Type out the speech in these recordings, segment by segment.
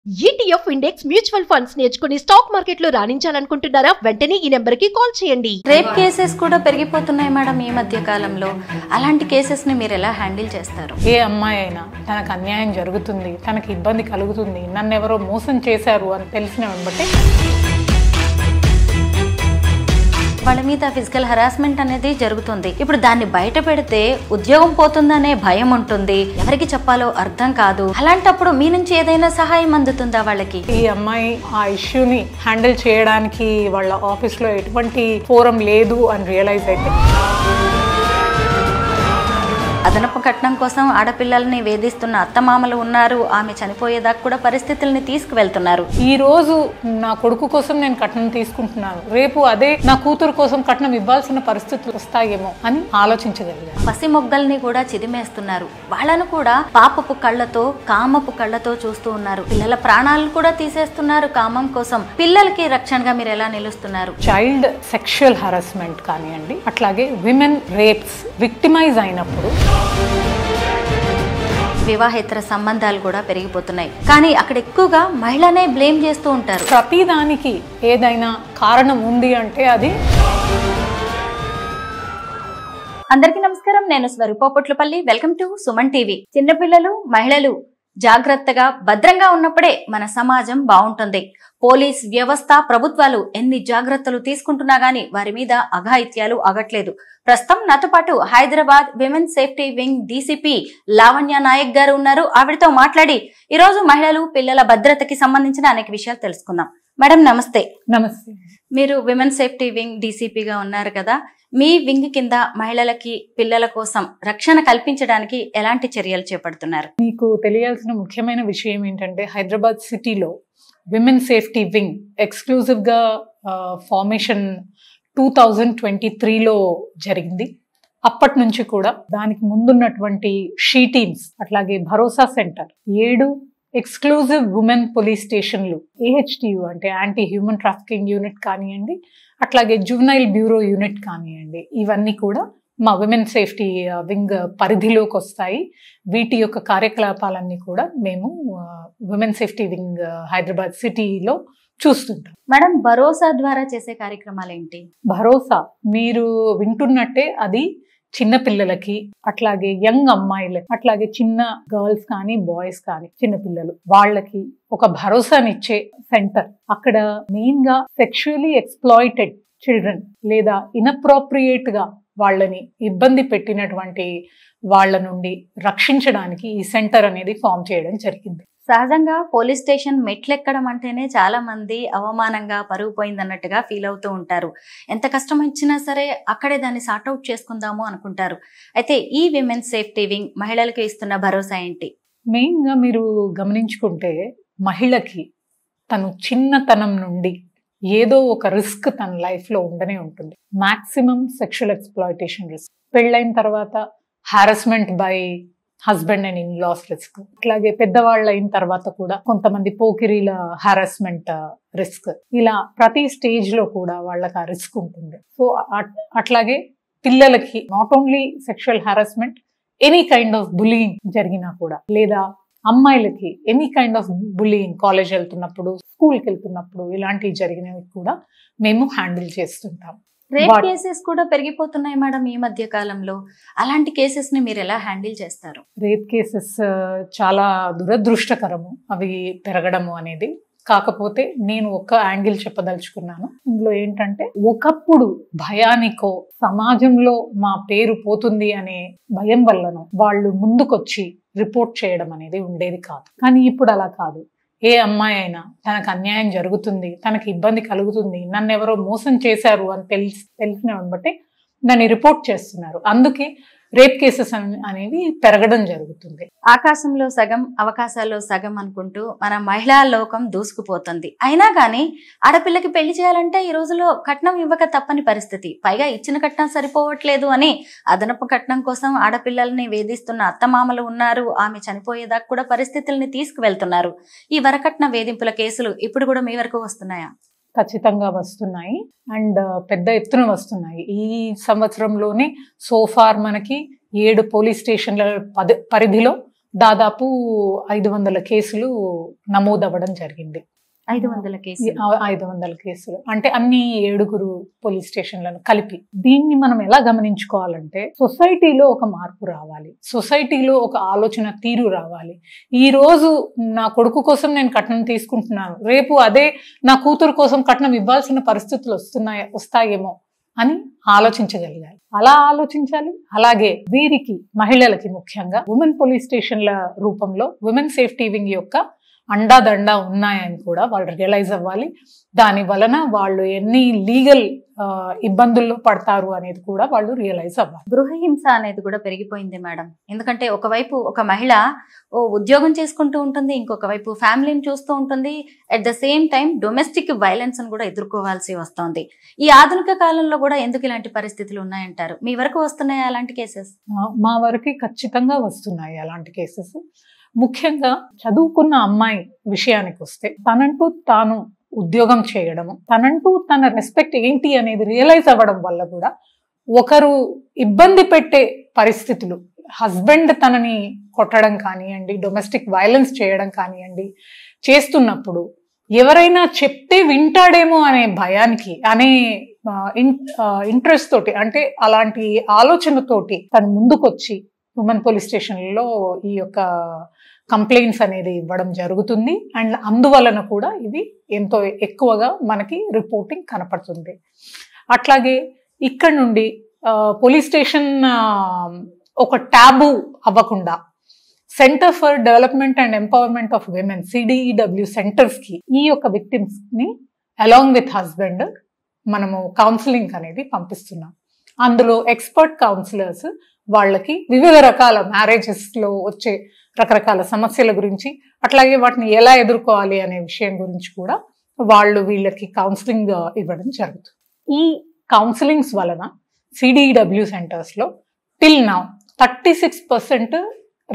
ETF index mutual funds నేర్చుకుని stock market లో రాణించాలనుకుంటున్నారా? వెంటనే ఈ నెంబర్ కి కాల్ చేయండి. రేప్ కేసెస్ కూడా పెరిగిపోతున్నాయి మేడం ఈ మధ్య కాలంలో. అలాంటి కేసెస్ ని మీరు ఎలా హ్యాండిల్ చేస్తారు? ఏ అమ్మాయి అయినా తనకు అన్యాయం జరుగుతుంది, తనకి ఇబ్బంది కలుగుతుంది, నన్ను ఎవరో మోసం చేశారు అని తెలిసిన వెంబటే వాళ్ళ మీద ఫిజికల్ హరాస్మెంట్ అనేది జరుగుతుంది. ఇప్పుడు దాన్ని బయట పెడితే ఉద్యోగం పోతుందనే భయం ఉంటుంది, ఎవరికి చెప్పాలో అర్థం కాదు. అలాంటప్పుడు మీ నుంచి ఏదైనా సహాయం అందుతుందా వాళ్ళకి? ఈ అమ్మాయి ఆ ఇష్యూని హ్యాండిల్ చేయడానికి వాళ్ళ ఆఫీస్లో ఎటువంటి ఫోరం లేదు అని రియలైజ్ అయితే అదనపు కట్నం కోసం ఆడపిల్లల్ని వేధిస్తున్న అత్తమామలు ఉన్నారు. ఆమె చనిపోయేదాకా కూడా పరిస్థితుల్ని తీసుకువెళ్తున్నారు. ఈ రోజు నా కొడుకు కోసం నేను కట్నం తీసుకుంటున్నాను, రేపు అదే నా కూతురు కోసం కట్నం ఇవ్వాల్సిన పరిస్థితులు వస్తాయేమో అని ఆలోచించగలిగాను. పసి మొగ్గల్ని కూడా చిదిమేస్తున్నారు. వాళ్ళను కూడా పాపపు కళ్ళతో, కామపు కళ్ళతో చూస్తూ ఉన్నారు. పిల్లల ప్రాణాలను కూడా తీసేస్తున్నారు కామం కోసం. పిల్లలకి రక్షణగా మీరు ఎలా నిలుస్తున్నారు? చైల్డ్ సెక్షువల్ హరాస్మెంట్ కానివ్వండి, అట్లాగే విమెన్ రేప్స్ విక్టిమైజ్ అయినప్పుడు వివాహేతర సంబంధాలు కూడా పెరిగిపోతున్నాయి. కానీ అక్కడ ఎక్కువగా మహిళనే బ్లేమ్ చేస్తూ ఉంటారు. ప్రతిదానికి ఏదైనా కారణం ఉంది అంటే అది. అందరికీ నమస్కారం, నేను స్వరూపపొట్లపల్లి. Welcome to Suman TV. చిన్నపిల్లలు, మహిళలు జాగ్రత్తగా భద్రంగా ఉన్నప్పుడే మన సమాజం బాగుంటుంది. పోలీస్ వ్యవస్థ, ప్రభుత్వాలు ఎన్ని జాగ్రత్తలు తీసుకుంటున్నా గానీ వారి మీద అఘాయిత్యాలు ఆగట్లేదు. ప్రస్తుతం నాతో పాటు Hyderabad women safety wing DCP Lavanya Nayak గారు ఉన్నారు. ఆవిడతో మాట్లాడి ఈ రోజు మహిళలు, పిల్లల భద్రతకి సంబంధించిన అనేక విషయాలు తెలుసుకుందాం. మేడం నమస్తే. నమస్తే. మీరు విమెన్ సేఫ్టీ వింగ్ డీసీపీగా ఉన్నారు కదా, మీ వింగ్ కింద మహిళలకి, పిల్లల కోసం రక్షణ కల్పించడానికి ఎలాంటి చర్యలు చేపడుతున్నారు? మీకు తెలియాల్సిన ముఖ్యమైన విషయం ఏంటంటే, హైదరాబాద్ సిటీలో విమెన్ సేఫ్టీ వింగ్ ఎక్స్క్లూజివ్ గా ఫార్మేషన్ 2023లో జరిగింది. అప్పటి నుంచి కూడా దానికి ముందున్నటువంటి షీ టీమ్స్, అట్లాగే భరోసా సెంటర్, 7 ఎక్స్క్లూజివ్ ఉమెన్ పోలీస్ స్టేషన్లు, AHTU అంటే యాంటీ హ్యూమన్ ట్రాఫికింగ్ యూనిట్ కానివ్వండి, అట్లాగే జువెనైల్ బ్యూరో యూనిట్ కానివ్వండి, ఇవన్నీ కూడా మా విమెన్ సేఫ్టీ వింగ్ పరిధిలోకి వస్తాయి. వీటి యొక్క కార్యకలాపాలన్నీ కూడా మేము విమెన్ సేఫ్టీ వింగ్ హైదరాబాద్ సిటీలో చూస్తుంటాం. మేడం, భరోసా ద్వారా చేసే కార్యక్రమాలు ఏంటి? భరోసా మీరు వింటున్నట్టే అది చిన్న పిల్లలకి, అట్లాగే యంగ్ అమ్మాయిలకి, అట్లాగే చిన్న గర్ల్స్ కానీ బాయ్స్ కానీ చిన్నపిల్లలు వాళ్ళకి ఒక భరోసానిచ్చే సెంటర్. అక్కడ మెయిన్ గా సెక్షువల్లీ ఎక్స్ప్లాయిటెడ్ చిల్డ్రన్ లేదా ఇన్అప్రోప్రియేట్ గా వాళ్ళని ఇబ్బంది పెట్టినటువంటి వాళ్ళ నుండి రక్షించడానికి ఈ సెంటర్ అనేది ఫామ్ చేయడం జరిగింది. సహజంగా పోలీస్ స్టేషన్ మెట్లెక్కడం అంటేనే చాలా మంది అవమానంగా, పరుగు పోయిందన్నట్టుగా ఫీల్ అవుతూ ఉంటారు. ఎంత కష్టం ఇచ్చినా సరే అక్కడే దాన్ని సార్ట్అవుట్ చేసుకుందాము అనుకుంటారు. అయితే ఈ విమెన్ సేఫ్టీ వింగ్ మహిళలకు ఇస్తున్న భరోసా ఏంటి? మెయిన్ గా మీరు గమనించుకుంటే, మహిళకి తను చిన్నతనం నుండి ఏదో ఒక రిస్క్ తన లైఫ్ లో ఉండనే ఉంటుంది. మాక్సిమం సెక్షువల్ ఎక్స్ప్లాయిటేషన్ రిస్క్, పెళ్ళైన తర్వాత harassment by husband and in laws risk, అట్లాగే పెద్దవాళ్ళు అయిన తర్వాత కూడా కొంతమంది పోకిరీల హారాస్మెంట్ రిస్క్. ఇలా ప్రతి స్టేజ్ లో కూడా వాళ్ళకి ఆ రిస్క్ ఉంటుంది. సో అట్లాగే పిల్లలకి not only sexual harassment, any kind of bullying జరిగినా కూడా, లేదా అమ్మాయిలకి any kind of bullying, college వెళ్తున్నప్పుడు, స్కూల్కి వెళ్తున్నప్పుడు ఇలాంటివి జరిగినవి కూడా మేము హ్యాండిల్ చేస్తుంటాం. రేప్ కేసెస్ కూడా పెరిగిపోతున్నాయి మేడం ఈ మధ్య కాలంలో. అలాంటి కేసెస్ ని మీరు ఎలా హ్యాండిల్ చేస్తారు? రేప్ కేసెస్ చాలా దురదృష్టకరము అవి పెరగడము అనేది. కాకపోతే నేను ఒక యాంగిల్ చెప్పదలుచుకున్నాను. ఇందులో ఏంటంటే, ఒకప్పుడు భయానికో, సమాజంలో మా పేరు పోతుంది అనే భయం వల్లనో వాళ్ళు ముందుకొచ్చి రిపోర్ట్ చేయడం అనేది ఉండేది కాదు. కానీ ఇప్పుడు అలా కాదు. ఏ అమ్మాయి అయినా తనకు అన్యాయం జరుగుతుంది, తనకి ఇబ్బంది కలుగుతుంది, నన్ను ఎవరో మోసం చేశారు అని తెలిసిన వెంబటే దాన్ని రిపోర్ట్ చేస్తున్నారు. అందుకే రేప్ కేసెస్ అనేవి పెరగడం జరుగుతుంది. ఆకాశంలో సగం, అవకాశాల్లో సగం అనుకుంటూ మన మహిళా లోకం దూసుకుపోతుంది. అయినా కానీ ఆడపిల్లకి పెళ్లి చేయాలంటే ఈ రోజులో కట్నం ఇవ్వక తప్పని పరిస్థితి. పైగా ఇచ్చిన కట్నం సరిపోవట్లేదు అని అదనపు కట్నం కోసం ఆడపిల్లల్ని వేధిస్తున్న అత్తమామలు ఉన్నారు. ఆమె చనిపోయేదాకా కూడా పరిస్థితుల్ని తీసుకువెళ్తున్నారు. ఈ వరకట్న వేధింపుల కేసులు ఇప్పుడు కూడా మీ వరకు వస్తున్నాయా? ఖచ్చితంగా వస్తున్నాయి, అండ్ పెద్ద ఎత్తున వస్తున్నాయి. ఈ సంవత్సరంలోనే సోఫార్ మనకి 7 పోలీస్ స్టేషన్ల పరిధిలో దాదాపు 500 కేసులు నమోదవ్వడం జరిగింది. 500 కేసులు. 500 కేసులు అంటే అన్ని 7 పోలీస్ స్టేషన్లను కలిపి. దీన్ని మనం ఎలా గమనించుకోవాలంటే సొసైటీలో ఒక మార్పు రావాలి, సొసైటీలో ఒక ఆలోచన తీరు రావాలి. ఈ రోజు నా కొడుకు కోసం నేను కట్నం తీసుకుంటున్నాను, రేపు అదే నా కూతురు కోసం కట్నం ఇవ్వాల్సిన పరిస్థితులు వస్తాయేమో అని ఆలోచించగలిగాలి. అలా ఆలోచించాలి. అలాగే వీరికి మహిళలకి ముఖ్యంగా ఉమెన్ పోలీస్ స్టేషన్ల రూపంలో ఉమెన్ సేఫ్టీ వింగ్ యొక్క అండాదండా ఉన్నాయని కూడా వాళ్ళు రియలైజ్ అవ్వాలి. దాని వలన వాళ్ళు ఎన్ని లీగల్ ఇబ్బందుల్లో పడతారు అనేది కూడా వాళ్ళు రియలైజ్ అవ్వాలి. గృహహింస అనేది కూడా పెరిగిపోయింది మేడం. ఎందుకంటే ఒకవైపు ఒక మహిళ ఉద్యోగం చేసుకుంటూ ఉంటుంది, ఇంకొక వైపు ఫ్యామిలీని చూస్తూ ఉంటుంది, at the same time domestic violence ను కూడా ఎదుర్కోవాల్సి వస్తుంది. ఈ ఆధునిక కాలంలో కూడా ఎందుకు ఇలాంటి పరిస్థితులు ఉన్నాయంటారు? మీ వరకు వస్తున్నాయి అలాంటి కేసెస్? మా వరకు ఖచ్చితంగా వస్తున్నాయి అలాంటి కేసెస్. ముఖ్యంగా చదువుకున్న అమ్మాయి విషయానికి వస్తే తనంటూ తాను ఉద్యోగం చేయడము, తనంటూ తన రెస్పెక్ట్ ఏంటి అనేది రియలైజ్ అవ్వడం వల్ల కూడా ఒకరు ఇబ్బంది పెట్టే పరిస్థితులు, హస్బెండ్ తనని కొట్టడం కానివ్వండి, డొమెస్టిక్ వైలెన్స్ చేయడం కానివ్వండి చేస్తున్నప్పుడు ఎవరైనా చెప్తే వింటాడేమో అనే భయానికి, అనే ఇంట్రెస్ట్ తోటి, అంటే అలాంటి ఆలోచనతోటి తను ముందుకొచ్చి ఉమెన్ పోలీస్ స్టేషన్లో ఈ యొక్క కంప్లైంట్స్ అనేది ఇవ్వడం జరుగుతుంది. అండ్ అందువలన కూడా ఇది ఎంతో ఎక్కువగా మనకి రిపోర్టింగ్ కనపడుతుంది. అట్లాగే ఇక్కడ నుండి పోలీస్ స్టేషన్ ఒక టాబు అవ్వకుండా centre for development and empowerment of women CDEW centres కి ఈ యొక్క విక్టిమ్స్ ని అలాంగ్ విత్ హస్బెండ్ మనము కౌన్సిలింగ్ అనేది పంపిస్తున్నాం. అందులో ఎక్స్పర్ట్ కౌన్సిలర్స్ వాళ్ళకి వివిధ రకాల మ్యారేజెస్ లో వచ్చే రకరకాల సమస్యల గురించి, అట్లాగే వాటిని ఎలా ఎదుర్కోవాలి అనే విషయం గురించి కూడా వాళ్ళు వీళ్ళకి కౌన్సిలింగ్ ఇవ్వడం జరుగుతుంది. ఈ కౌన్సిలింగ్స్ వలన CDEW సెంటర్స్ లో టిల్ నౌ 36%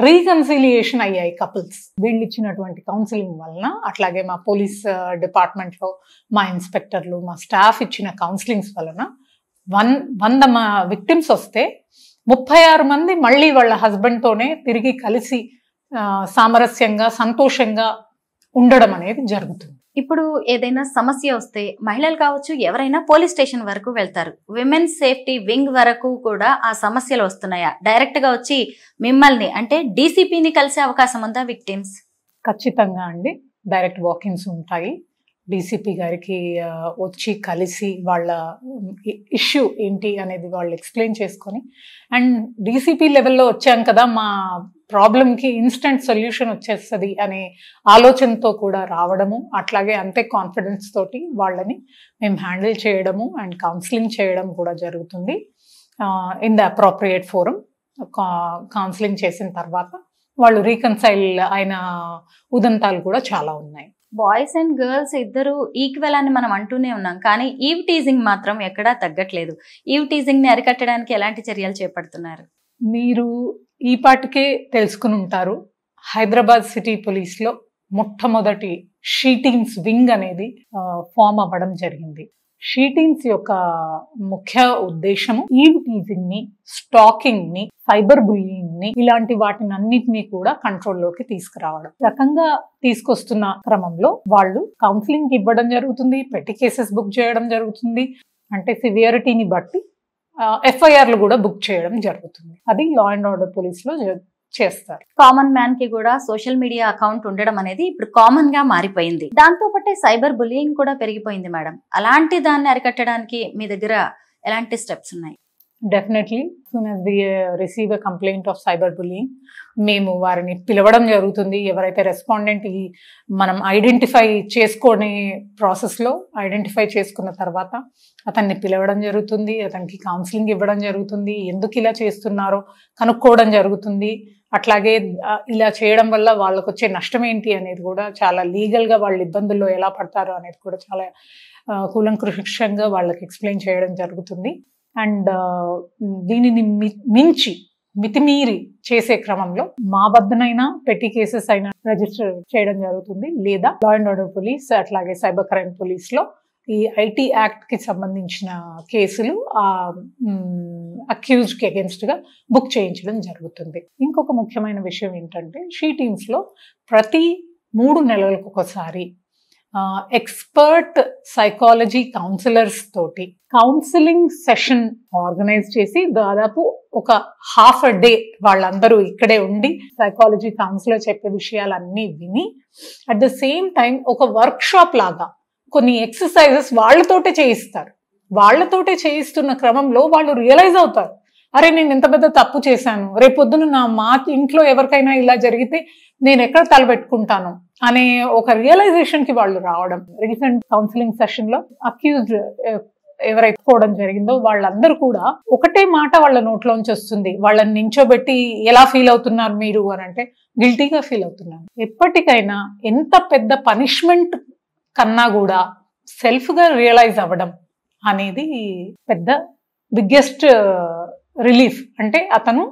రీకన్సిలియేషన్ అయ్యాయి కపుల్స్. వీళ్ళు ఇచ్చినటువంటి కౌన్సిలింగ్ వలన, అట్లాగే మా పోలీస్ డిపార్ట్మెంట్ లో మా ఇన్స్పెక్టర్లు, మా స్టాఫ్ ఇచ్చిన కౌన్సిలింగ్స్ వలన 100 విక్టిమ్స్ వస్తే 36 మంది మళ్ళీ వాళ్ళ హస్బెండ్ తోనే తిరిగి కలిసి సామరస్యంగా సంతోషంగా ఉండడం అనేది జరుగుతుంది. ఇప్పుడు ఏదైనా సమస్య వస్తే మహిళలు కావచ్చు, ఎవరైనా పోలీస్ స్టేషన్ వరకు వెళ్తారు. విమెన్ సేఫ్టీ వింగ్ వరకు కూడా ఆ సమస్యలు వస్తున్నాయా? డైరెక్ట్ గా వచ్చి మిమ్మల్ని అంటే DCPని కలిసే అవకాశం ఉందా విక్టిమ్స్? ఖచ్చితంగా అండి, డైరెక్ట్ వాకిన్స్ ఉంటాయి. DCP గారికి వచ్చి కలిసి వాళ్ళ ఇష్యూ ఏంటి అనేది వాళ్ళు ఎక్స్ప్లెయిన్ చేసుకొని, అండ్ DCP లెవెల్లో వచ్చాం కదా, మా ప్రాబ్లంకి ఇన్స్టెంట్ సొల్యూషన్ వచ్చేస్తుంది అనే ఆలోచనతో కూడా రావడము, అట్లాగే అంతే కాన్ఫిడెన్స్ తోటి వాళ్ళని మేము హ్యాండిల్ చేయడము అండ్ కౌన్సిలింగ్ చేయడం కూడా జరుగుతుంది. In the appropriate forum counselling చేసిన తర్వాత వాళ్ళు రీకన్సైల్ అయిన ఉదంతాలు కూడా చాలా ఉన్నాయి. బాయ్స్ అండ్ గర్ల్స్ ఇద్దరు ఈక్వెల్ అని మనం అంటూనే ఉన్నాం, కానీ ఈవ్ టీజింగ్ మాత్రం ఎక్కడా తగ్గట్లేదు. ఈవ్ టీజింగ్ ని అరికట్టడానికి ఎలాంటి చర్యలు చేపడుతున్నారు? మీరు ఈ పాటికే తెలుసుకుని ఉంటారు, హైదరాబాద్ సిటీ పోలీస్ లో మొట్టమొదటి షీటీన్స్ వింగ్ అనేది ఫామ్ అవ్వడం జరిగింది. షీటీన్స్ యొక్క ముఖ్య ఉద్దేశము ఈవ్ టీజింగ్ ని, స్టాకింగ్ ని, సైబర్ బుల్లింగ్ ని, ఇలాంటి వాటిని అన్నిటినీ కూడా కంట్రోల్లోకి తీసుకురావడం. రకంగా తీసుకొస్తున్న క్రమంలో వాళ్ళు కౌన్సిలింగ్ ఇవ్వడం జరుగుతుంది, పెట్టి కేసెస్ బుక్ చేయడం జరుగుతుంది, అంటే సివియారిటీని బట్టి FIRలు కూడా బుక్ చేయడం జరుగుతుంది. అది లా అండ్ ఆర్డర్ పోలీస్ లో చేస్తారు. కామన్ మ్యాన్ కి కూడా సోషల్ మీడియా అకౌంట్ ఉండడం అనేది ఇప్పుడు కామన్ గా మారిపోయింది. దాంతో పాటే సైబర్ బుల్లింగ్ కూడా పెరిగిపోయింది మేడం. అలాంటి దాన్ని అరికట్టడానికి మీ దగ్గర ఎలాంటి స్టెప్స్ ఉన్నాయి? Definitely soon as we receive a complaint of cyber bullying, మేము వారిని పిలవడం జరుగుతుంది. ఎవరైతే రెస్పాండెంట్ మనం ఐడెంటిఫై చేసుకునే ప్రాసెస్లో ఐడెంటిఫై చేసుకున్న తర్వాత అతన్ని పిలవడం జరుగుతుంది, అతనికి కౌన్సిలింగ్ ఇవ్వడం జరుగుతుంది, ఎందుకు ఇలా చేస్తున్నారో కనుక్కోవడం జరుగుతుంది. అట్లాగే ఇలా చేయడం వల్ల వాళ్ళకు వచ్చే నష్టం ఏంటి అనేది కూడా చాలా లీగల్గా వాళ్ళు ఇబ్బందుల్లో ఎలా పడతారో అనేది కూడా చాలా కూలంకృషంగా వాళ్ళకి ఎక్స్ప్లెయిన్ చేయడం జరుగుతుంది. అండ్ దీనిని మించి మితిమీరి చేసే క్రమంలో మా వద్దనైనా పెట్టి కేసెస్ అయినా రిజిస్టర్ చేయడం జరుగుతుంది, లేదా లా అండ్ ఆర్డర్ పోలీస్ అట్లాగే సైబర్ క్రైమ్ పోలీస్ లో ఈ ఐటీ యాక్ట్ కి సంబంధించిన కేసులు అక్యూజ్డ్ కి అగేన్స్ట్ గా బుక్ చేయించడం జరుగుతుంది. ఇంకొక ముఖ్యమైన విషయం ఏంటంటే షీ టీమ్స్ లో ప్రతి 3 నెలలకు ఒకసారి ఎక్స్పర్ట్ సైకాలజీ కౌన్సిలర్స్ తోటి కౌన్సిలింగ్ సెషన్ ఆర్గనైజ్ చేసి దాదాపు ఒక హాఫ్ అ డే వాళ్ళందరూ ఇక్కడే ఉండి సైకాలజీ కౌన్సిలర్ చెప్పే విషయాలన్నీ విని అట్ ద సేమ్ టైం ఒక వర్క్ షాప్ లాగా కొన్ని ఎక్సర్సైజెస్ వాళ్ళతోటే చేయిస్తారు. వాళ్ళతోటే చేయిస్తున్న క్రమంలో వాళ్ళు రియలైజ్ అవుతారు, అరే నేను ఎంత పెద్ద తప్పు చేశాను, రేపొద్దున మా ఇంట్లో ఎవరికైనా ఇలా జరిగితే నేను ఎక్కడ తలపెట్టుకుంటాను అనే ఒక రియలైజేషన్ కి వాళ్ళు రావడం. రీసెంట్ కౌన్సిలింగ్ సెషన్ లో అక్యూజ్డ్ ఎవరైతే పోవడం జరిగిందో వాళ్ళందరూ కూడా ఒకటే మాట వాళ్ళ నోట్లోంచి వస్తుంది, వాళ్ళని నించోబెట్టి ఎలా ఫీల్ అవుతున్నారు మీరు అని అంటే గిల్టీగా ఫీల్ అవుతున్నాను. ఎప్పటికైనా ఎంత పెద్ద పనిష్మెంట్ కన్నా కూడా సెల్ఫ్ గా రియలైజ్ అవ్వడం అనేది పెద్ద బిగ్గెస్ట్ రిలీఫ్. అంటే అతను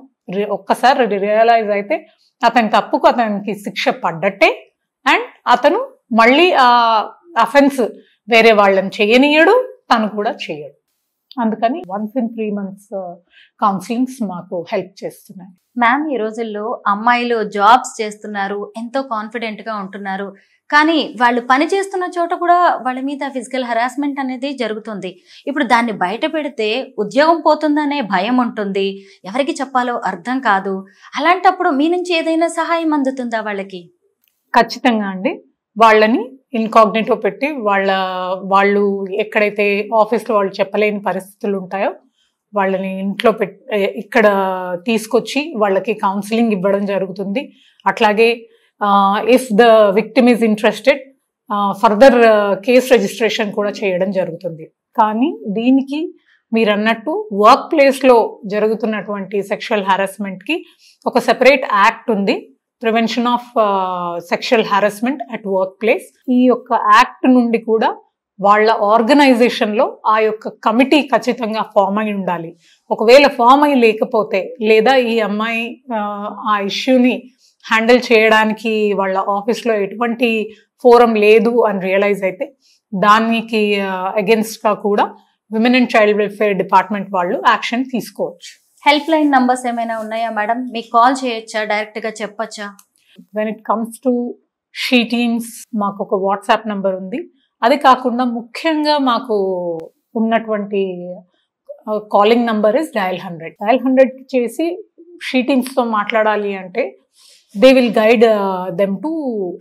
ఒక్కసారి రియలైజ్ అయితే అతని తప్పుకు అతనికి శిక్ష పడ్డట్టే, అండ్ అతను మళ్ళీ ఆ అఫెన్స్ వేరే వాళ్ళని చేయనీయడు, తను కూడా చేయడు. అందుకని 1 in 3 months కౌన్సిలింగ్స్ మాకు హెల్ప్ చేస్తున్నాయి. మ్యామ్, ఈ రోజుల్లో అమ్మాయిలు జాబ్స్ చేస్తున్నారు, ఎంతో కాన్ఫిడెంట్ గా ఉంటున్నారు, కానీ వాళ్ళు పని చేస్తున్న చోట కూడా వాళ్ళ మీద ఫిజికల్ హరాస్మెంట్ అనేది జరుగుతుంది. ఇప్పుడు దాన్ని బయట పెడితే ఉద్యోగం పోతుందనే భయం ఉంటుంది, ఎవరికి చెప్పాలో అర్థం కాదు. అలాంటప్పుడు మీ నుంచి ఏదైనా సహాయం అందుతుందా వాళ్ళకి? ఖచ్చితంగా అండి. వాళ్ళని ఇన్కాగ్నిటో పెట్టి వాళ్ళు ఎక్కడైతే ఆఫీస్లో వాళ్ళు చెప్పలేని పరిస్థితులు ఉంటాయో వాళ్ళని ఇంట్లో ఇక్కడ తీసుకొచ్చి వాళ్ళకి కౌన్సిలింగ్ ఇవ్వడం జరుగుతుంది. అట్లాగే if the victim is interested further case registration కూడా చేయడం జరుగుతుంది. కానీ దీనికి మీరు అన్నట్టు వర్క్ ప్లేస్లో జరుగుతున్నటువంటి సెక్షువల్ హారాస్మెంట్ కి ఒక సెపరేట్ యాక్ట్ ఉంది, prevention of sexual harassment at work place. ఈ యొక్క యాక్ట్ నుండి కూడా వాళ్ళ ఆర్గనైజేషన్ లో ఆ యొక్క కమిటీ ఖచ్చితంగా ఫామ్ అయి ఉండాలి. ఒకవేళ ఫామ్ అయి లేకపోతే లేదా ఈ అమ్మాయి ఆ ఇష్యూని హ్యాండిల్ చేయడానికి వాళ్ళ ఆఫీస్లో ఎటువంటి ఫోరం లేదు అని రియలైజ్ అయితే దానికి అగేన్స్ట్ గా కూడా women and child welfare department వాళ్ళు యాక్షన్ తీసుకోవచ్చు. హెల్ప్ లైన్ నంబర్స్ ఏమైనా ఉన్నాయా మేడం? మీకు కాల్ చేయొచ్చా, డైరెక్ట్ గా చెప్పొచ్చా? When it comes to she teams మాకు ఒక వాట్సాప్ నంబర్ ఉంది. అది కాకుండా ముఖ్యంగా మాకు ఉన్నటువంటి calling number is dial 100. Dial 100 చేసి షీ టీమ్స్ తో మాట్లాడాలి అంటే they will guide them to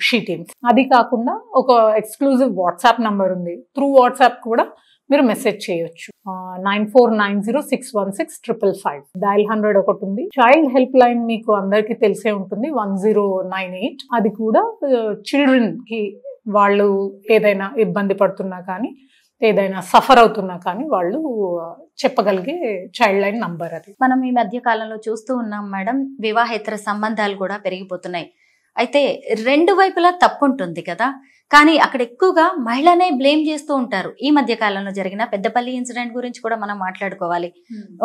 she teams. అది కాకుండా ఒక ఎక్స్క్లూజివ్ వాట్సాప్ నంబర్ ఉంది, త్రూ వాట్సాప్ కూడా మీరు మెసేజ్ చేయొచ్చు. 9490616555. డయల్ 100 ఒకటి ఉంది. చైల్డ్ హెల్ప్ లైన్ మీకు అందరికీ తెలిసే ఉంటుంది, 1098. అది కూడా చిల్డ్రన్ కి వాళ్ళు ఏదైనా ఇబ్బంది పడుతున్నా కానీ ఏదైనా సఫర్ అవుతున్నా కానీ వాళ్ళు చెప్పగలిగే చైల్డ్ లైన్ నంబర్ అది. మనం ఈ మధ్య కాలంలో చూస్తూ ఉన్నాం మేడం, వివాహేతర సంబంధాలు కూడా పెరిగిపోతున్నాయి. అయితే 2 వైపులా తప్పు ఉంటుంది కదా, కానీ అక్కడ ఎక్కువగా మహిళనే బ్లేమ్ చేస్తూ ఉంటారు. ఈ మధ్య కాలంలో జరిగిన పెద్దపల్లి ఇన్సిడెంట్ గురించి కూడా మనం మాట్లాడుకోవాలి.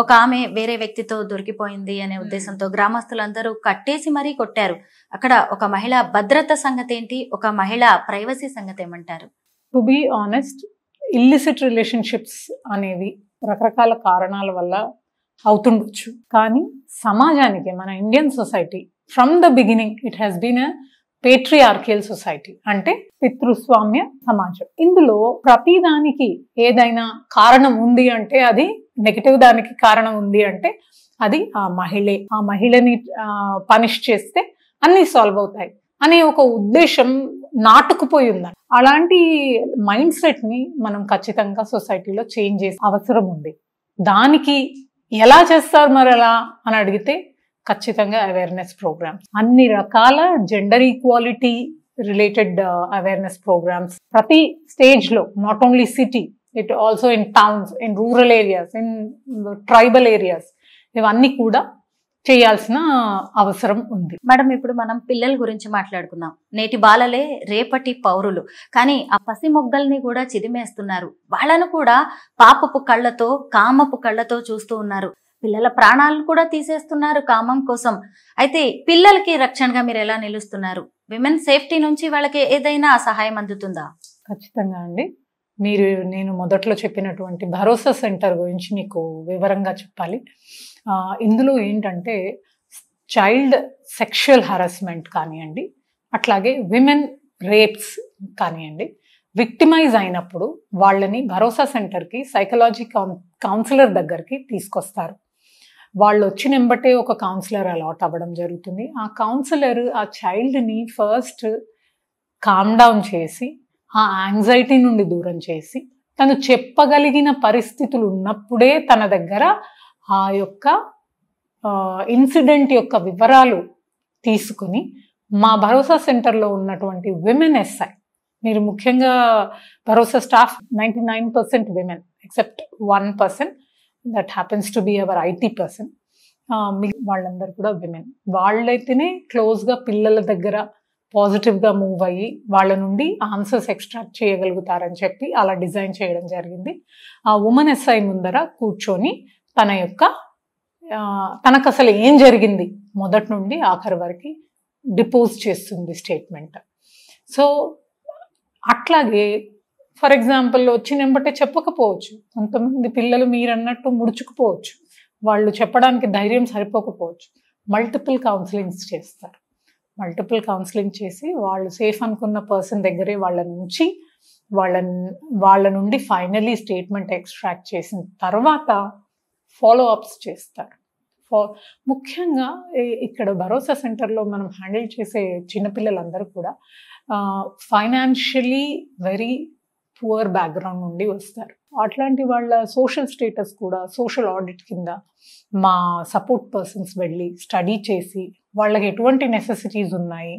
ఒక ఆమె వేరే వ్యక్తితో దొరికిపోయింది అనే ఉద్దేశంతో గ్రామస్తులందరూ కట్టేసి మరీ కొట్టారు. అక్కడ ఒక మహిళ భద్రత సంగతి ఏంటి, ఒక మహిళ ప్రైవసీ సంగతి ఏమంటారు? To be honest, illicit relationships అనేవి రకరకాల కారణాల వల్ల అవుతుండొచ్చు, కానీ సమాజానికి మన Indian society from the beginning it has been a patriarchal society, అంటే పితృస్వామ్య సమాజం. ఇందులో ప్రతిదానికి ఏదైనా కారణం ఉంది అంటే అది నెగటివ్, దానికి కారణం ఉంది అంటే అది ఆ మహిళే. ఆ మహిళని పనిష్ చేస్తే అన్ని సాల్వ్ అవుతాయి అనే ఒక ఉద్దేశం నాటుకుపోయి ఉందని. అలాంటి మైండ్ సెట్ ని మనం ఖచ్చితంగా సొసైటీలో చేంజ్ చేసే అవసరం ఉంది. దానికి ఎలా చేస్తారు మరి అలా అని అడిగితే ఖచ్చితంగా అవేర్నెస్ ప్రోగ్రామ్స్, అన్ని రకాల gender equality related awareness programmes ప్రతి స్టేజ్ లో, not only city, it also in towns, in rural areas, in tribal areas, ఇవన్నీ కూడా చేయాల్సిన అవసరం ఉంది. మేడం, ఇప్పుడు మనం పిల్లల గురించి మాట్లాడుకుందాం. నేటి బాలలే రేపటి పౌరులు, కానీ ఆ పసి మొగ్గల్ని కూడా చిదిమేస్తున్నారు. వాళ్ళను కూడా పాపపు కళ్ళతో, కామపు కళ్ళతో చూస్తూ ఉన్నారు. పిల్లల ప్రాణాలను కూడా తీసేస్తున్నారు కామం కోసం. అయితే పిల్లలకి రక్షణగా మీరు ఎలా నిలుస్తున్నారు? విమెన్ సేఫ్టీ నుంచి వాళ్ళకి ఏదైనా సహాయం అందుతుందా? ఖచ్చితంగా అండి. నేను మొదట్లో చెప్పినటువంటి భరోసా సెంటర్ గురించి మీకు వివరంగా చెప్పాలి. ఇందులో ఏంటంటే చైల్డ్ సెక్షువల్ హరాస్మెంట్ కానివ్వండి, అట్లాగే విమెన్ రేప్స్ కానివ్వండి, విక్టిమైజ్ అయినప్పుడు వాళ్ళని భరోసా సెంటర్కి సైకలాజీ కౌన్సిలర్ దగ్గరికి తీసుకొస్తారు. వాళ్ళు వచ్చిన వెంబటే ఒక కౌన్సిలర్ అలాట్ అవ్వడం జరుగుతుంది. ఆ కౌన్సిలర్ ఆ చైల్డ్ని ఫస్ట్ కామ్ డౌన్ చేసి, ఆ యాంగ్జైటీ నుండి దూరం చేసి, తను చెప్పగలిగిన పరిస్థితులు ఉన్నప్పుడే తన దగ్గర ఆ యొక్క ఇన్సిడెంట్ యొక్క వివరాలు తీసుకుని మా భరోసా సెంటర్లో ఉన్నటువంటి విమెన్ ఎస్ఐ, మీరు ముఖ్యంగా భరోసా staff 99% women except 1% that happens to be our IT person. వాళ్ళందరూ కూడా విమెన్. వాళ్ళైతేనే క్లోజ్గా పిల్లల దగ్గర పాజిటివ్గా మూవ్ అయ్యి వాళ్ళ నుండి ఆన్సర్స్ ఎక్స్ట్రాక్ట్ చేయగలుగుతారని చెప్పి అలా డిజైన్ చేయడం జరిగింది. ఆ ఉమెన్ ఎస్ఐ ముందర కూర్చొని తనకు అసలు ఏం జరిగింది మొదటి నుండి ఆఖరి వరకు డిపోజ్ చేస్తుంది స్టేట్మెంట్. సో అట్లాగే ఫర్ ఎగ్జాంపుల్ వచ్చినంబట్టే చెప్పకపోవచ్చు, కొంతమంది పిల్లలు మీరన్నట్టు ముడుచుకుపోవచ్చు, వాళ్ళు చెప్పడానికి ధైర్యం సరిపోకపోవచ్చు. మల్టిపుల్ కౌన్సిలింగ్స్ చేస్తారు. మల్టిపుల్ కౌన్సిలింగ్ చేసి వాళ్ళు సేఫ్ అనుకున్న పర్సన్ దగ్గరే వాళ్ళ నుండి ఫైనలీ స్టేట్మెంట్ ఎక్స్ట్రాక్ట్ చేసిన తర్వాత ఫాలో అప్స్ చేస్తారు. ముఖ్యంగా ఇక్కడ భరోసా సెంటర్లో మనం హ్యాండిల్ చేసే చిన్నపిల్లలందరూ కూడా ఫైనాన్షియలీ వెరీ పువర్ బ్యాక్గ్రౌండ్ నుండి వస్తారు. అట్లాంటి వాళ్ళ సోషల్ స్టేటస్ కూడా సోషల్ ఆడిట్ కింద మా సపోర్ట్ పర్సన్స్ వెళ్ళి స్టడీ చేసి వాళ్ళకి ఎటువంటి నెసెసిటీస్ ఉన్నాయి,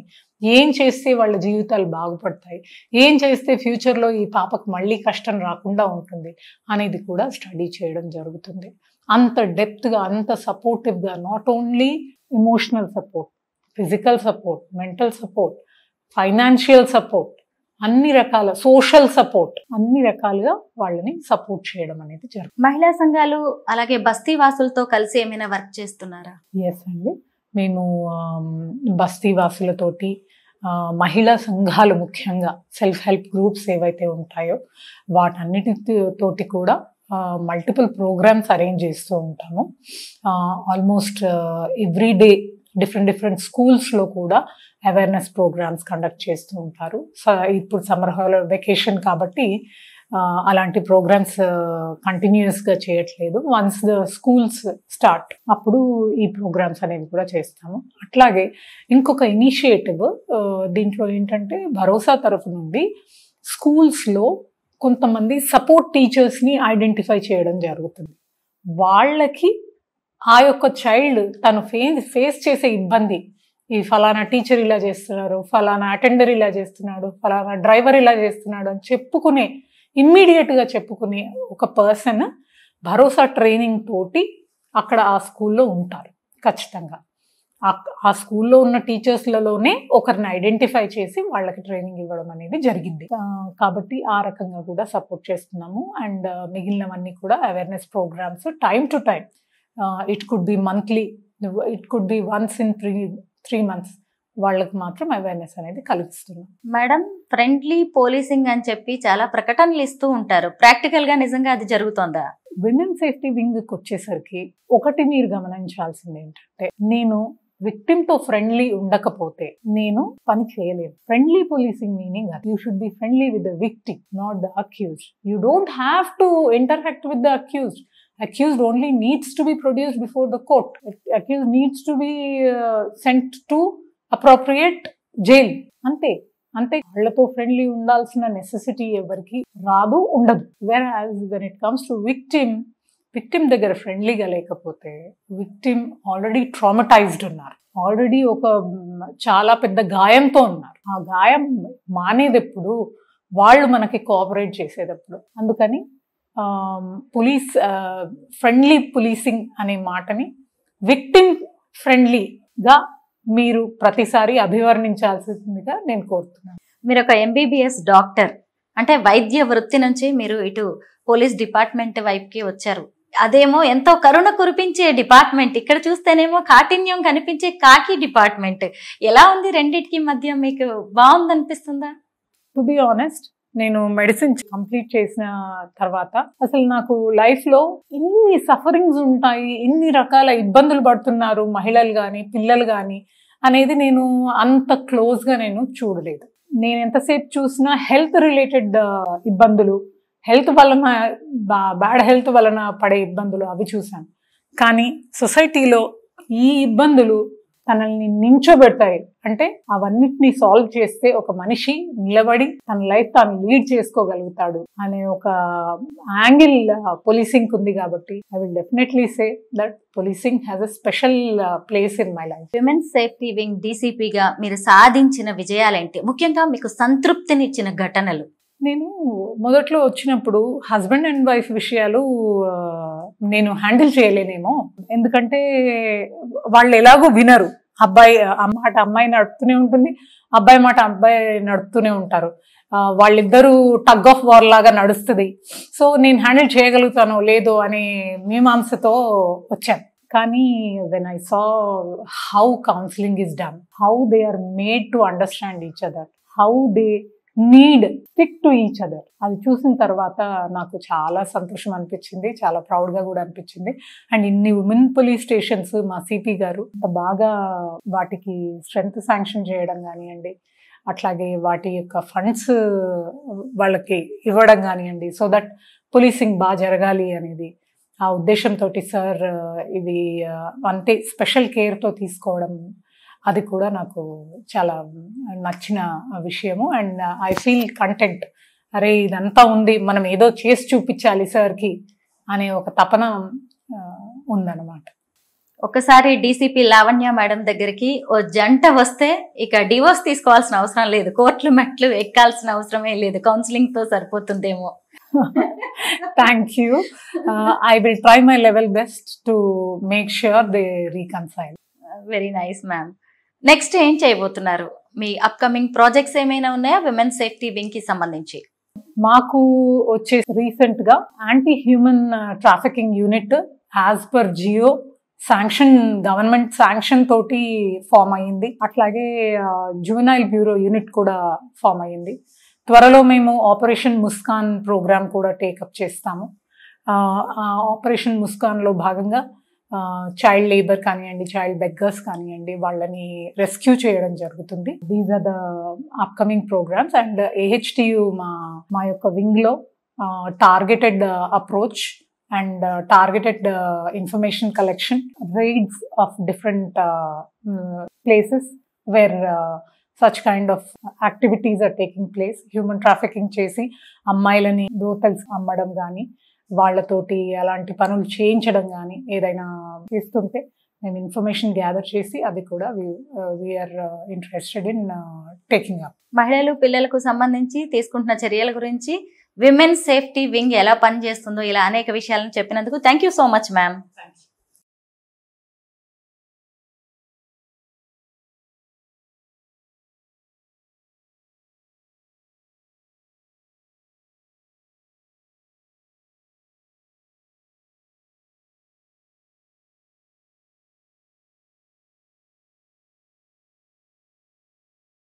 ఏం చేస్తే వాళ్ళ జీవితాలు బాగుపడతాయి, ఏం చేస్తే ఫ్యూచర్లో ఈ పాపకు మళ్ళీ కష్టం రాకుండా ఉంటుంది అనేది కూడా స్టడీ చేయడం జరుగుతుంది. అంత డెప్త్గా, అంత సపోర్టివ్గా, not only emotional support, physical support, mental support, financial support, అన్ని రకాల సోషల్ సపోర్ట్, అన్ని రకాలుగా వాళ్ళని సపోర్ట్ చేయడం అనేది జరుగుతుంది. మహిళా సంఘాలు అలాగే బస్తీ వాసులతో కలిసి ఏమైనా వర్క్ చేస్తున్నారా? ఎస్ అండి, మేము బస్తీ వాసులతోటి, మహిళా సంఘాలు ముఖ్యంగా సెల్ఫ్ హెల్ప్ గ్రూప్స్ ఏవైతే ఉంటాయో వాటన్నిటితోటి కూడా మల్టిపుల్ ప్రోగ్రామ్స్ అరేంజ్ చేస్తూ ఉంటాము. ఆల్మోస్ట్ ఎవ్రీ డే డిఫరెంట్ స్కూల్స్లో కూడా అవేర్నెస్ ప్రోగ్రామ్స్ కండక్ట్ చేస్తూ ఉంటారు. ఇప్పుడు సమ్మర్ వెకేషన్ కాబట్టి అలాంటి ప్రోగ్రామ్స్ కంటిన్యూస్గా చేయట్లేదు. వన్స్ ద స్కూల్స్ స్టార్ట్ అప్పుడు ఈ ప్రోగ్రామ్స్ అనేవి కూడా చేస్తాము. అట్లాగే ఇంకొక ఇనిషియేటివ్ దీంట్లో ఏంటంటే భరోసా తరఫు నుండి స్కూల్స్లో కొంతమంది సపోర్ట్ టీచర్స్ని ఐడెంటిఫై చేయడం జరుగుతుంది. వాళ్ళకి ఆ యొక్క చైల్డ్ తను ఫేస్ చేసే ఇబ్బంది, ఈ ఫలానా టీచర్ ఇలా చేస్తున్నారు, ఫలానా అటెండర్ ఇలా చేస్తున్నాడు, ఫలానా డ్రైవర్ ఇలా చేస్తున్నాడు అని ఇమ్మీడియట్గా చెప్పుకునే ఒక పర్సన్ భరోసా ట్రైనింగ్ తోటి అక్కడ ఆ స్కూల్లో ఉంటారు. ఖచ్చితంగా ఆ స్కూల్లో ఉన్న టీచర్స్లలోనే ఒకరిని ఐడెంటిఫై చేసి వాళ్ళకి ట్రైనింగ్ ఇవ్వడం అనేది జరిగింది. కాబట్టి ఆ రకంగా కూడా సపోర్ట్ చేస్తున్నాము. అండ్ మిగిలినవన్నీ కూడా awareness programmes time to time, it could be monthly, it could be once in 3 months వాళ్ళకి మాత్రం అవేర్నెస్ అనేది కలిగిస్తున్నాం. మేడం, ఫ్రెండ్లీ పోలీసింగ్ అని చెప్పి చాలా ప్రకటనలు ఇస్తూ ఉంటారు. ప్రాక్టికల్ గా నిజంగా అది జరుగుతుందా? విమెన్ సేఫ్టీ వింగ్కి వచ్చేసరికి ఒకటి మీరు గమనించాల్సింది ఏంటంటే, నేను విక్టిమ్తో ఫ్రెండ్లీ ఉండకపోతే నేను పని చేయలేను. Friendly policing meaning you should be friendly with the victim, not the accused. You don't have to interact with the accused. Accused only needs to be produced before the court. Accused needs to be sent to appropriate jail. అంతే వాళ్ళతో friendly ఉండాల్సిన necessity ఎవరికి రాదు, ఉండదు. when it comes to victim దగ్గర ఫ్రెండ్లీగా లేకపోతే victim already traumatised ఉన్నారు, ఆల్రెడీ ఒక చాలా పెద్ద గాయంతో ఉన్నారు. ఆ గాయం మానేదెప్పుడు, వాళ్ళు మనకి కోఆపరేట్ చేసేటప్పుడు. అందుకని ఫ్రెండ్లీ పోలీసింగ్ అనే మాటని విక్టిమ్ ఫ్రెండ్లీగా మీరు ప్రతిసారి అభివర్ణించాల్సిందిగా నేను కోరుతున్నాను. మీరు ఒక MBBS డాక్టర్, అంటే వైద్య వృత్తి నుంచి మీరు ఇటు పోలీస్ డిపార్ట్మెంట్ వైపుకి వచ్చారు. అదేమో ఎంతో కరుణ కురిపించే డిపార్ట్మెంట్, ఇక్కడ చూస్తేనేమో కాఠిన్యం కనిపించే కాకి డిపార్ట్మెంట్. ఎలా ఉంది రెండింటికి మధ్య? మీకు బాగుంది అనిపిస్తుందా? టు బి ఆనెస్ట్, నేను మెడిసిన్ కంప్లీట్ చేసిన తర్వాత అసలు నాకు లైఫ్ లో ఇన్ని సఫరింగ్స్ ఉంటాయి, ఇన్ని రకాల ఇబ్బందులు పడుతున్నారు మహిళలు కానీ పిల్లలు కానీ అనేది నేను అంత క్లోజ్ గా నేను చూడలేదు. నేను ఎంతసేపు చూసినా హెల్త్ రిలేటెడ్ ఇబ్బందులు, హెల్త్ వలన బ్యాడ్ హెల్త్ వలన పడే ఇబ్బందులు అవి చూశాను. కానీ సొసైటీలో ఈ ఇబ్బందులు తనల్ని నించోబెడతాయి. అంటే అవన్నిటిని సాల్వ్ చేస్తే ఒక మనిషి నిలబడి తన లైఫ్ తాను లీడ్ చేసుకోగలుగుతాడు అనే ఒక యాంగిల్ పోలీసింగ్ ఉంది. కాబట్టి I will definitely say that policing has a special place in my life. Women's safety wing డీసీపీగా మీరు సాధించిన విజయాలేంటి? ముఖ్యంగా మీకు సంతృప్తినిచ్చిన ఘటనలు? నేను మొదట్లో వచ్చినప్పుడు హస్బెండ్ అండ్ వైఫ్ విషయాలు నేను హ్యాండిల్ చేయలేనేమో, ఎందుకంటే వాళ్ళు ఎలాగో వినరు. అబ్బాయి మాట అమ్మాయి నడుపుతూనే ఉంటుంది, అబ్బాయి మాట అబ్బాయి నడుపుతూనే ఉంటారు. వాళ్ళిద్దరూ టగ్ ఆఫ్ వార్ లాగా నడుస్తుంది. సో నేను హ్యాండిల్ చేయగలుగుతానో లేదో అనే మీమాంసతో వచ్చాను. కానీ when I saw how counselling is done, how they are made to understand each other, how they need stick to each other, అది చూసిన తర్వాత నాకు చాలా సంతోషం అనిపించింది, చాలా ప్రౌడ్గా కూడా అనిపించింది. అండ్ ఇన్ని ఉమెన్ పోలీస్ స్టేషన్స్ మా సిపి గారు బాగా వాటికి స్ట్రెంగ్త్ శాంక్షన్ చేయడం కానివ్వండి, అట్లాగే వాటి యొక్క ఫండ్స్ వాళ్ళకి ఇవ్వడం కానివ్వండి, సో దట్ పోలీసింగ్ బాగా జరగాలి అనేది ఆ ఉద్దేశంతో సార్ ఇది అంతే స్పెషల్ కేర్తో తీసుకోవడం, అది కూడా నాకు చాలా నచ్చిన విషయము. అండ్ ఐ ఫీల్ కంటెంట్, అరే ఇదంతా ఉంది, మనం ఏదో చేసి చూపించాలి సార్కి అనే ఒక తపన ఉందన్నమాట. ఒకసారి డీసీపీ లావణ్య మేడం దగ్గరికి ఓ జంట వస్తే ఇక డివోర్స్ తీసుకోవాల్సిన అవసరం లేదు, కోర్టులు మెట్లు ఎక్కాల్సిన అవసరమే లేదు, కౌన్సిలింగ్ తో సరిపోతుందేమో. Thank you. I will try my level best to make sure they reconcile. Very nice ma'am. Next ఏం చేయబోతున్నారు? మీ అప్కమింగ్ ప్రాజెక్ట్స్ ఏమైనా ఉన్నాయా విమెన్ సేఫ్టీ వింగ్ కి సంబంధించి? మాకు వచ్చే రీసెంట్ గా anti human trafficking unit as per G O sanction, government sanction తోటి ఫామ్ అయ్యింది. అట్లాగే జువెనైల్ బ్యూరో యూనిట్ కూడా ఫామ్ అయ్యింది. త్వరలో మేము ఆపరేషన్ ముస్కాన్ ప్రోగ్రామ్ కూడా టేకప్ చేస్తాము. ఆపరేషన్ ముస్కాన్లో భాగంగా చైల్డ్ లేబర్ కానివ్వండి, చైల్డ్ బెగ్గర్స్ కానివ్వండి, వాళ్ళని రెస్క్యూ చేయడం జరుగుతుంది. These are the upcoming programs. And AHTU మా యొక్క వింగ్లో targeted approach and targeted information collection, raids of different places where such kind of activities are taking place. Human trafficking చేసి అమ్మాయిలని బ్రోతల్స్ అమ్మడం కానీ, వాళ్ళతోటి అలాంటి పనులు చేయించడం కానీ ఏదైనా చేస్తుంటే మేము ఇన్ఫర్మేషన్ గ్యాదర్ చేసి అది కూడా we're interested in taking up. మహిళలు పిల్లలకు సంబంధించి తీసుకుంటున్న చర్యల గురించి, విమెన్ సేఫ్టీ వింగ్ ఎలా పనిచేస్తుందో, ఇలా అనేక విషయాలను చెప్పినందుకు thank you so much ma'am.